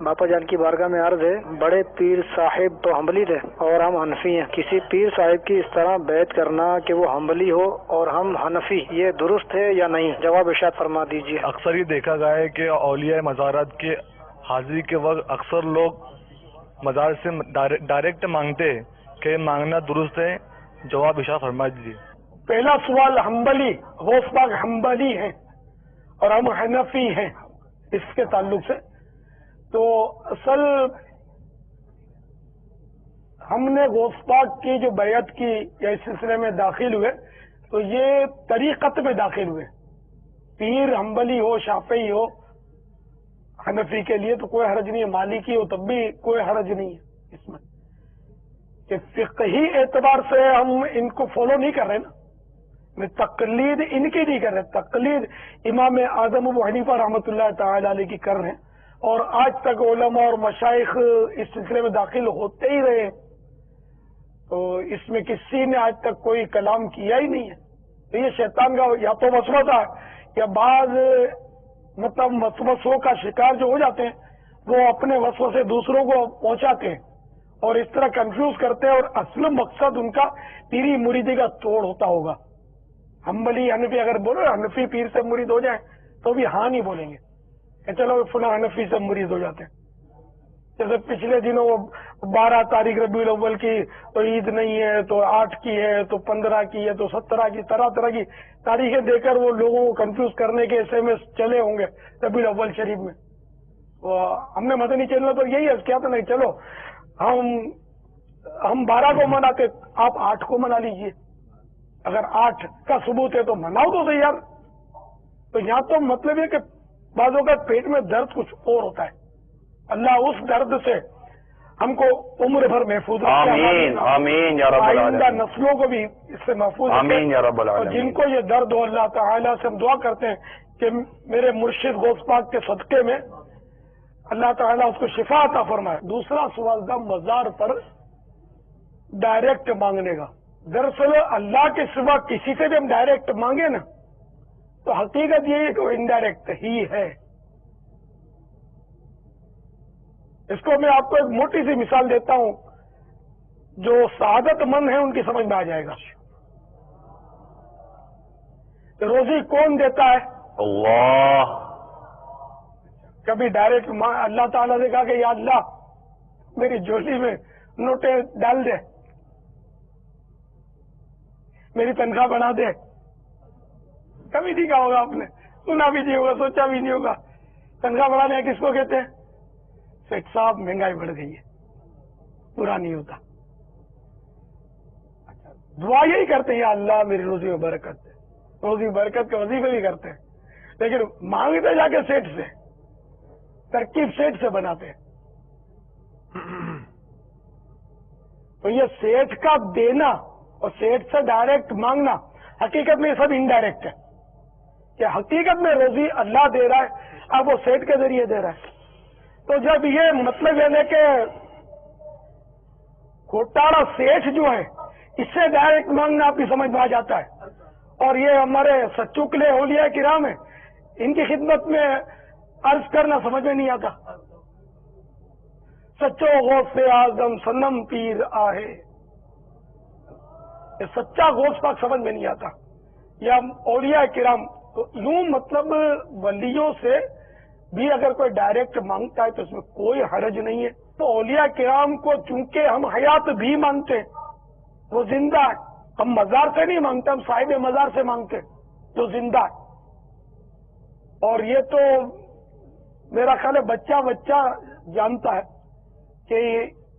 باپا جان کی بارگاہ میں عرض ہے، بڑے پیر صاحب تو حنبلی تھے اور ہم حنفی ہیں، کسی پیر صاحب کی اس طرح بیعت کرنا کہ وہ حنبلی ہو اور ہم حنفی، یہ درست ہے یا نہیں؟ جواب ارشاد فرما دیجیے۔ اکثر یہ دیکھا گیا ہے کہ اولیاء مزارات کے حاضری کے وقت اکثر لوگ مزار سے ڈائریکٹ مانگتے ہیں کہ مانگنا درست ہے؟ جواب ارشاد فرما دیجیے۔ پہلا سوال، حنبلی، غوث پاک حنبلی ہیں اور ہم حنفی ہیں، اس کے تعلق سے تو اصل ہم نے غوث پاک کی جو بیعت کی یا اس سلسلے میں داخل ہوئے تو یہ طریقت میں داخل ہوئے، پیر حنبلی ہو، شافعی ہو، حنفی کے لیے تو کوئی حرج نہیں ہے، مالکی ہو تب بھی کوئی حرج نہیں ہے اس میں، کہ فقہی اعتبار سے ہم ان کو فالو نہیں کر رہے نا، میں تقلید ان کی نہیں کر رہے، تقلید امام اعظم ابو حنیفہ رحمۃ اللہ تعالی علیہ کی کر رہے ہیں، اور آج تک علماء اور مشائخ اس سلسلے میں داخل ہوتے ہی رہے، تو اس میں کسی نے آج تک کوئی کلام کیا ہی نہیں ہے۔ تو یہ شیطان کا یا تو وسوسہ ہے یا بعض مطلب وسوسوں کا شکار جو ہو جاتے ہیں وہ اپنے وسوسے دوسروں کو پہنچاتے ہیں اور اس طرح کنفیوز کرتے ہیں، اور اصل مقصد ان کا پیری مریدی کا توڑ ہوتا ہوگا۔ حنبلی حنفی اگر بولو حنفی پیر سے مرید ہو جائیں تو بھی ہاں نہیں بولیں گے کہ چلو فلاں حنفی سے مرید ہو جاتے ہیں۔ جیسے پچھلے دنوں وہ 12 تاریخ ربیع الاول کی تو عید نہیں ہے، تو 8 کی ہے، تو 15 کی ہے، تو 17 کی، طرح طرح کی تاریخیں دے کر وہ لوگوں کو کنفیوز کرنے کے SMS چلے ہوں گے ربیع الاول شریف میں۔ ہم نے مدنی چینل پر یہی عرض کیا تھا، نہیں چلو ہم 12 کو مناتے، آپ 8 کو منا لیجئے، اگر 8 کا ثبوت ہے تو مناؤ تو صحیح یار۔ تو یہاں تو مطلب ہے کہ بعضوں کا پیٹ میں درد کچھ اور ہوتا ہے، اللہ اس درد سے ہم کو عمر بھر محفوظ رکھے، آمین آمین یا رب آئندہ العالمین، نسلوں کو بھی اس سے محفوظ آمین یا رب رکھے، اور العالمین۔ جن کو یہ درد ہو اللہ تعالیٰ سے ہم دعا کرتے ہیں کہ میرے مرشد غوث پاک کے صدقے میں اللہ تعالیٰ اس کو شفا عطا فرمائے۔ دوسرا سوال تھا مزار پر ڈائریکٹ مانگنے کا۔ دراصل اللہ کے سوا کسی سے بھی ہم ڈائریکٹ مانگے نا تو حقیقت یہ ہے کہ وہ انڈائریکٹ ہی ہے۔ اس کو میں آپ کو ایک موٹی سی مثال دیتا ہوں، جو سعادت مند ہیں ان کی سمجھ میں آ جائے گا۔ روزی کون دیتا ہے؟ اللہ۔ کبھی ڈائریکٹ اللہ تعالیٰ نے کہا کہ یا اللہ میری جھولی میں نوٹیں ڈال دے، میری تنخواہ بڑھا دے؟ کبھی نہیں کہا ہوگا، آپ نے سنا بھی نہیں ہوگا، سوچا بھی نہیں ہوگا۔ تنخواہ بڑھانے کس کو کہتے ہیں؟ سیٹ صاحب مہنگائی بڑھ گئی ہے، پورا نہیں ہوتا۔ اچھا، دعا یہی کرتے ہیں یا اللہ میری روزی میں برکت دے، روزی برکت کے وظیفے بھی کرتے ہیں، لیکن مانگتے جا کے سیٹ سے، ترکیب سیٹ سے بناتے ہیں۔ تو یہ سیٹ کا دینا اور سیٹ سے ڈائریکٹ مانگنا حقیقت میں یہ سب انڈائریکٹ ہے، کہ حقیقت میں روزی اللہ دے رہا ہے، اب وہ سیٹ کے ذریعے دے رہا ہے۔ تو جب یہ مطلب ہے کہ گھوٹالا سیٹ جو ہے اس سے ڈائریکٹ مانگنا آپ کی سمجھ میں آ جاتا ہے، اور یہ ہمارے سچوکلے اولیاء کرام ہیں، ان کی خدمت میں عرض کرنا سمجھ میں نہیں آتا۔ سچو غوث اعظم صنم پیر آہے، یہ سچا غوث پاک سمجھ میں نہیں آتا، یا اولیاء کرام۔ تو یوں مطلب ولیوں سے بھی اگر کوئی ڈائریکٹ مانگتا ہے تو اس میں کوئی حرج نہیں ہے۔ تو اولیاء کرام کو چونکہ ہم حیات بھی مانگتے ہیں، وہ زندہ ہے، ہم مزار سے نہیں مانگتے، ہم صاحب مزار سے مانگتے جو زندہ ہے۔ اور یہ تو میرا خیال ہے بچہ بچہ جانتا ہے کہ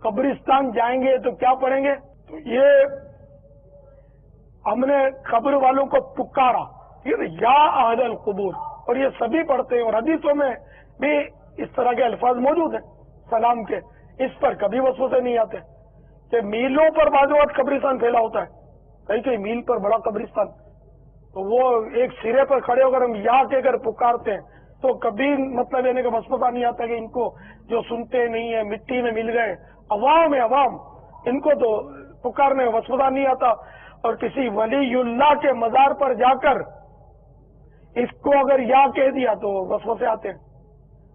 قبرستان جائیں گے تو کیا پڑھیں گے۔ تو یہ ہم نے قبر والوں کو پکارا، یا اہل القبور، اور یہ سبھی پڑھتے ہیں، اور حدیثوں میں بھی اس طرح کے الفاظ موجود ہیں سلام کے، اس پر کبھی وسوسے نہیں آتے کہ میلوں پر بعض اوقات قبرستان پھیلا ہوتا ہے، کئی کئی میل پر بڑا قبرستان، تو وہ ایک سرے پر کھڑے ہو کر ہم یا کہہ کر پکارتے ہیں، تو کبھی مطلب یعنی کہ وسوسہ نہیں آتا کہ ان کو جو سنتے نہیں ہیں مٹی میں مل گئے، عوام ہے عوام، ان کو تو پکارنے میں وسوسہ نہیں آتا۔ اور کسی ولی اللہ کے مزار پر جا کر اس کو اگر یا کہہ دیا تو وسوسے آتے ہیں۔